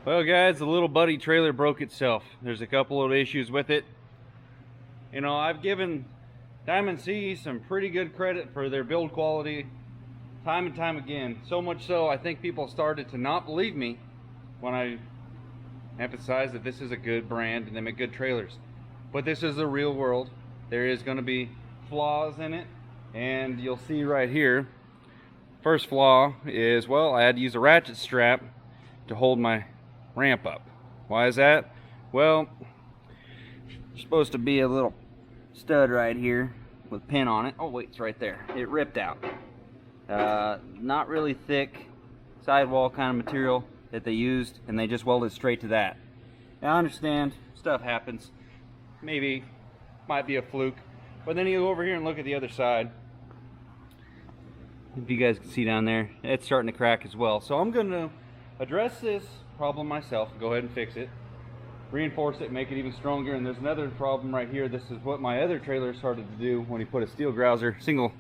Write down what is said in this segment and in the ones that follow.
Well guys, the little buddy trailer broke itself. There's a couple of issues with it. You know, I've given Diamond C some pretty good credit for their build quality time and time again. So much so, I think people started to not believe me when I emphasized that this is a good brand and they make good trailers. But this is the real world. There is going to be flaws in it, and you'll see right here. First flaw is, well, I had to use a ratchet strap to hold my ramp up. Why is that? Well, there's supposed to be a little stud right here with pin on it. Oh wait, it's right there. It ripped out. Not really thick sidewall kind of material that they used, and they just welded straight to that. Now I understand stuff happens. Maybe might be a fluke, but then you go over here and look at the other side. If you guys can see down there, it's starting to crack as well. So I'm going to address this problem myself, go ahead and fix it, reinforce it, make it even stronger. And there's another problem right here. This is what my other trailer started to do when you put a steel grouser, single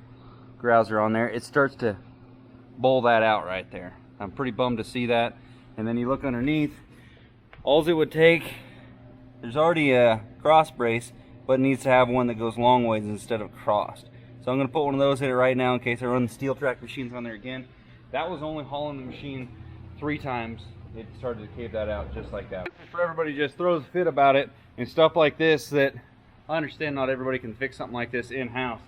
grouser on there. It starts to bowl that out right there. I'm pretty bummed to see that. And then you look underneath, all it would take, there's already a cross brace, but it needs to have one that goes long ways instead of crossed. So I'm going to put one of those in it right now in case I run the steel track machines on there again. That was only hauling the machine 3 times. It started to cave that out just like that. For everybody just throws a fit about it and stuff like this, that I understand not everybody can fix something like this in-house,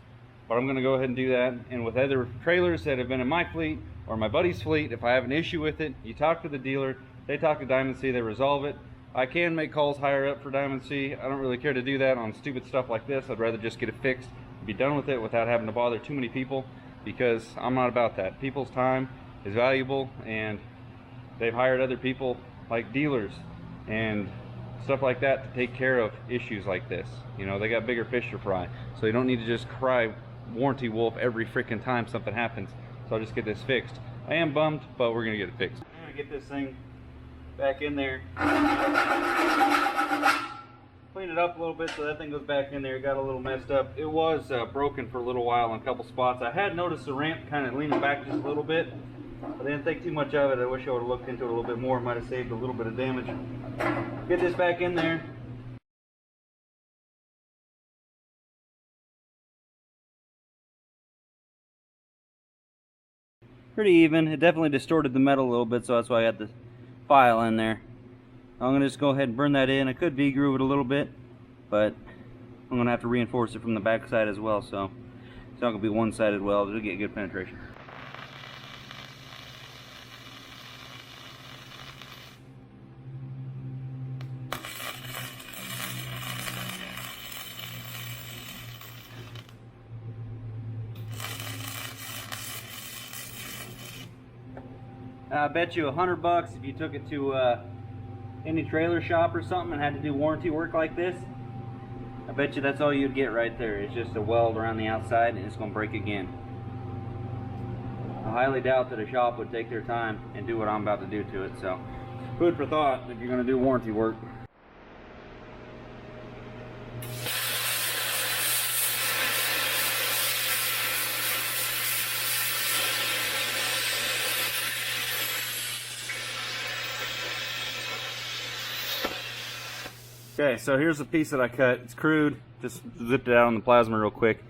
but I'm going to go ahead and do that. And with other trailers that have been in my fleet or my buddy's fleet, if I have an issue with it, you talk to the dealer, they talk to Diamond C, they resolve it. I can make calls higher up for Diamond C. I don't really care to do that on stupid stuff like this. I'd rather just get it fixed, be done with it without having to bother too many people, because I'm not about that. People's time is valuable, and they've hired other people like dealers and stuff like that to take care of issues like this. You know, they got bigger fish to fry, so you don't need to just cry warranty wolf every freaking time something happens. So I'll just get this fixed. I am bummed, but we're gonna get it fixed. I'm gonna get this thing back in there, clean it up a little bit so that thing goes back in there. It got a little messed up. It was broken for a little while in a couple spots. I had noticed the ramp kind of leaning back just a little bit. I didn't think too much of it. I wish I would have looked into it a little bit more. Might have saved a little bit of damage. Get this back in there. Pretty even. It definitely distorted the metal a little bit, so that's why I got the file in there. I'm going to just go ahead and burn that in. I could V-groove it a little bit, but I'm going to have to reinforce it from the back side as well, so it's not going to be one-sided weld. It'll get good penetration. I bet you $100 if you took it to any trailer shop or something and had to do warranty work like this. I bet you that's all you'd get right there. It's just a weld around the outside and it's going to break again. I highly doubt that a shop would take their time and do what I'm about to do to it. So, food for thought if you're going to do warranty work. Okay, so here's the piece that I cut. It's crude. Just zipped it out on the plasma real quick.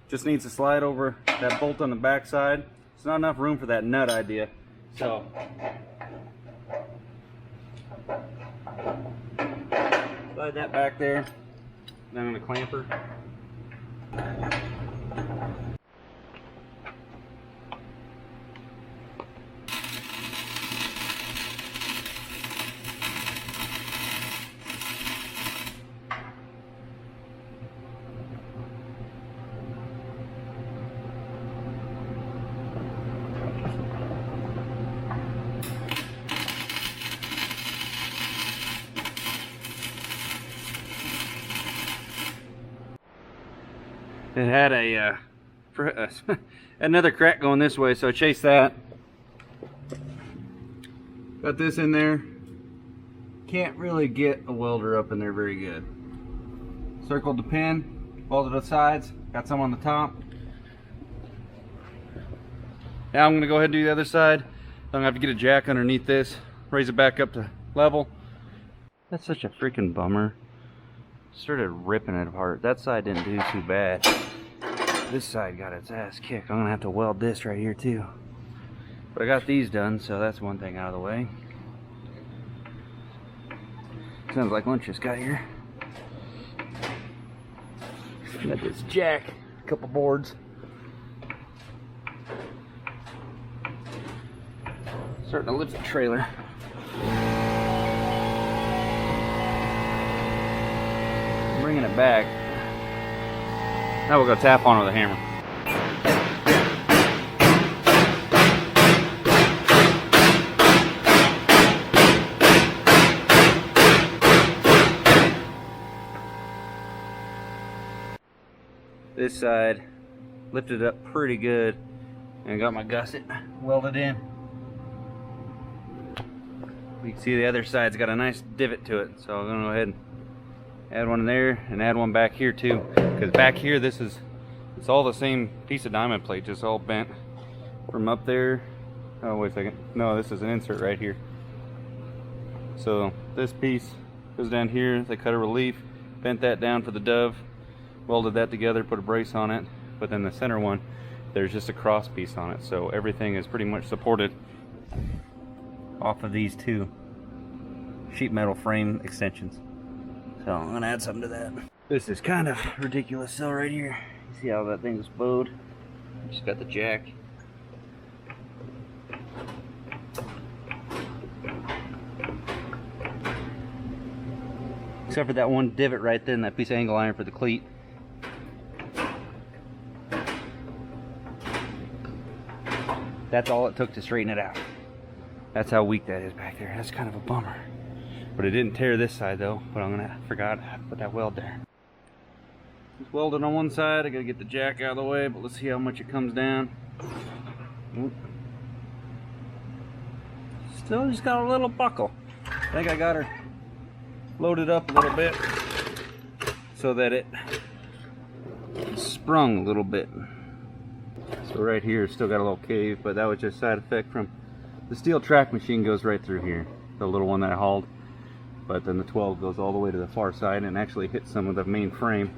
Just needs to slide over that bolt on the back side. There's not enough room for that nut idea. So slide that back there. Then on the clamper. It had a another crack going this way, so I chased that. Got this in there. Can't really get a welder up in there very good. Circled the pin, welded the sides, got some on the top. Now I'm going to go ahead and do the other side. I'm going to have to get a jack underneath this, raise it back up to level. That's such a freaking bummer. Started ripping it apart. That side didn't do too bad. This side got its ass kicked. I'm gonna have to weld this right here too. But I got these done, so that's one thing out of the way. Sounds like lunch just got here. Got this jack, a couple boards. Starting to lift the trailer. Bringing it back. Now we're going to tap on it with a hammer. This side lifted up pretty good and got my gusset welded in. You can see the other side's got a nice divot to it, so I'm going to go ahead and add one in there and add one back here too, because back here it's all the same piece of diamond plate, just all bent from up there. Oh, wait a second. No, this is an insert right here. So this piece goes down here. They cut a relief, bent that down for the dove, welded that together, put a brace on it. But then the center one, there's just a cross piece on it, so everything is pretty much supported off of these two sheet metal frame extensions. So I'm gonna add something to that. This is kind of ridiculous cell right here. You see how that thing's bowed? Just got the jack. Except for that one divot right there and that piece of angle iron for the cleat. That's all it took to straighten it out. That's how weak that is back there. That's kind of a bummer. But it didn't tear this side though, but forgot to put that weld there. Just welded on one side. I gotta get the jack out of the way, but let's see how much it comes down. Oop. Still just got a little buckle. I think I got her loaded up a little bit so that it sprung a little bit. So right here still got a little cave, but that was just side effect from the steel track machine goes right through here, the little one that I hauled. But then the 12 goes all the way to the far side and actually hits some of the main frame.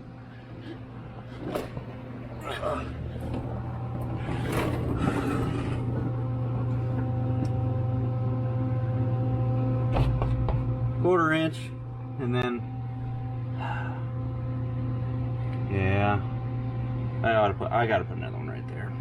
Quarter inch, and then yeah, I gotta put another one right there.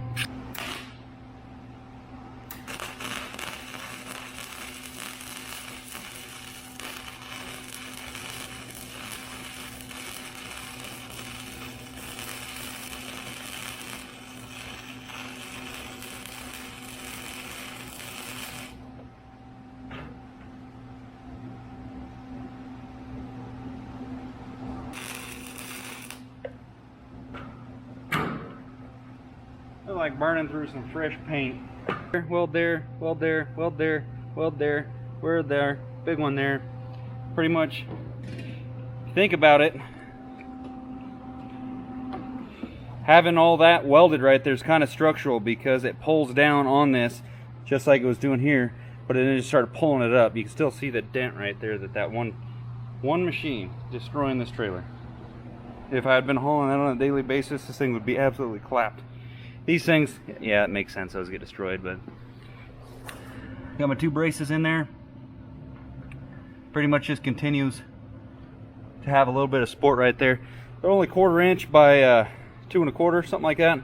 Like burning through some fresh paint. Weld there, weld there, weld there, weld there, weld there, big one there. Pretty much, think about it, having all that welded right there is kind of structural because it pulls down on this just like it was doing here, but then it just started pulling it up. You can still see the dent right there that one machine destroying this trailer. If I had been hauling that on a daily basis, this thing would be absolutely clapped. These things, yeah, it makes sense those get destroyed, but got my two braces in there. Pretty much just continues to have a little bit of support right there. They're only 1/4 inch by 2 1/4, something like that.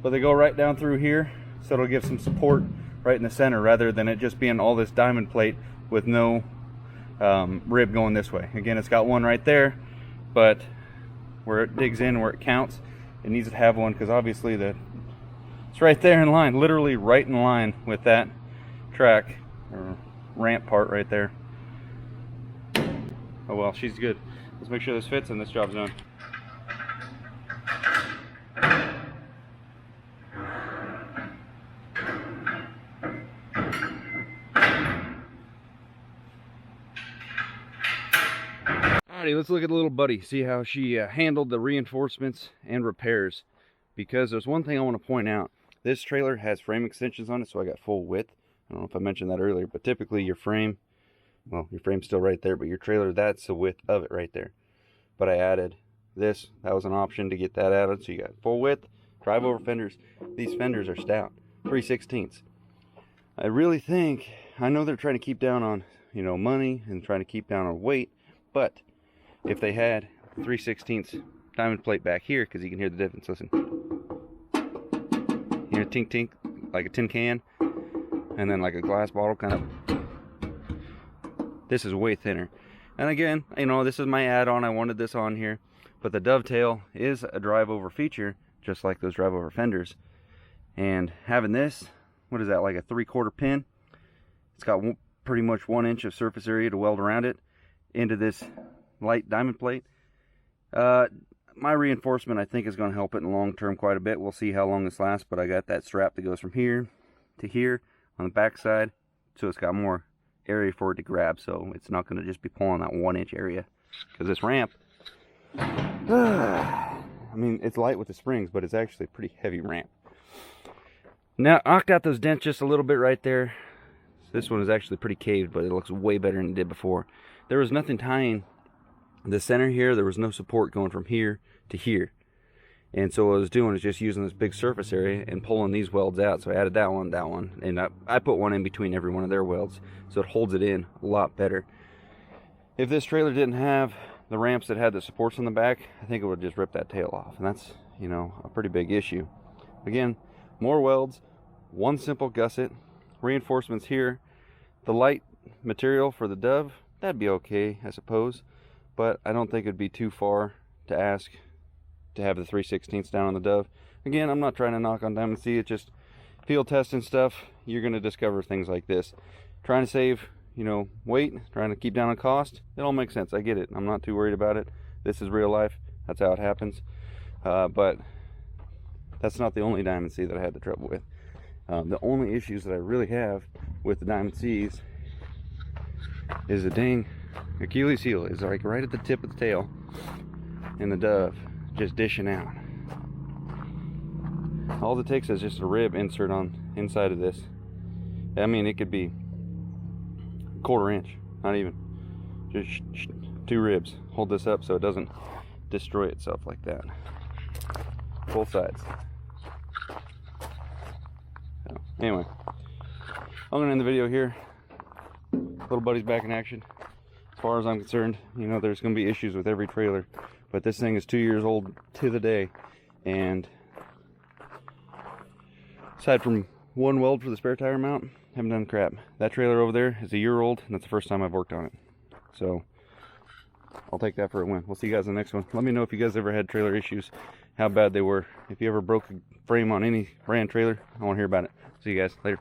But they go right down through here, so it'll give some support right in the center rather than it just being all this diamond plate with no rib going this way. Again, it's got one right there, but where it digs in, where it counts, it needs to have one because obviously it's right there in line, literally right in line with that track or ramp part right there. Oh well, she's good. Let's make sure this fits and this job's done. Alrighty, let's look at the little buddy, see how she handled the reinforcements and repairs. Because there's one thing I want to point out. This trailer has frame extensions on it, so I got full width. I don't know if I mentioned that earlier, but typically your frame well, your frame's still right there, but your trailer, that's the width of it right there. But I added this. That was an option to get that added. So you got full width, drive over fenders. These fenders are stout, 3/16. I really think, I know they're trying to keep down on, you know, money and trying to keep down on weight, but if they had 3/16 diamond plate back here, because you can hear the difference, listen. You hear tink tink, like a tin can, and then like a glass bottle kind of. This is way thinner. And again, you know, this is my add-on. I wanted this on here, but the dovetail is a drive over feature, just like those drive over fenders. And having this, what is that, like a 3/4 pin? It's got pretty much 1 inch of surface area to weld around it into this light diamond plate. My reinforcement, I think, is going to help it in the long term quite a bit. We'll see how long this lasts, but I got that strap that goes from here to here on the back side, so it's got more area for it to grab, so it's not going to just be pulling that 1 inch area. Because this ramp, I mean, it's light with the springs, but it's actually a pretty heavy ramp. Now, I got those dents just a little bit right there. This one is actually pretty caved, but it looks way better than it did before. There was nothing tying the center here. There was no support going from here to here. And so what I was doing is just using this big surface area and pulling these welds out. So I added that one, and I put one in between every one of their welds, so it holds it in a lot better. If this trailer didn't have the ramps that had the supports on the back, I think it would just rip that tail off, and that's, you know, a pretty big issue. Again, more welds, one simple gusset, reinforcements here. The light material for the dove, that'd be okay, I suppose, but I don't think it'd be too far to ask to have the 3/16 down on the dove. Again, I'm not trying to knock on Diamond C. It's just field testing stuff. You're going to discover things like this. Trying to save, you know, weight, trying to keep down on cost. It all makes sense. I get it. I'm not too worried about it. This is real life. That's how it happens. But that's not the only Diamond C that I had the trouble with. The only issues that I really have with the Diamond C's is the dang Achilles heel is like right at the tip of the tail, and the dove just dishing out. All it takes is just a rib insert on inside of this. I mean, it could be 1/4 inch, not even, just 2 ribs. Hold this up so it doesn't destroy itself like that. Both sides. So, anyway, I'm gonna end the video here. Little buddy's back in action. As far as I'm concerned, you know, there's gonna be issues with every trailer, but this thing is 2 years old to the day, and aside from one weld for the spare tire mount, haven't done crap. That trailer over there is 1 year old, and that's the first time I've worked on it. So I'll take that for a win. We'll see you guys in the next one. Let me know if you guys ever had trailer issues, how bad they were. If you ever broke a frame on any brand trailer, I want to hear about it. See you guys later.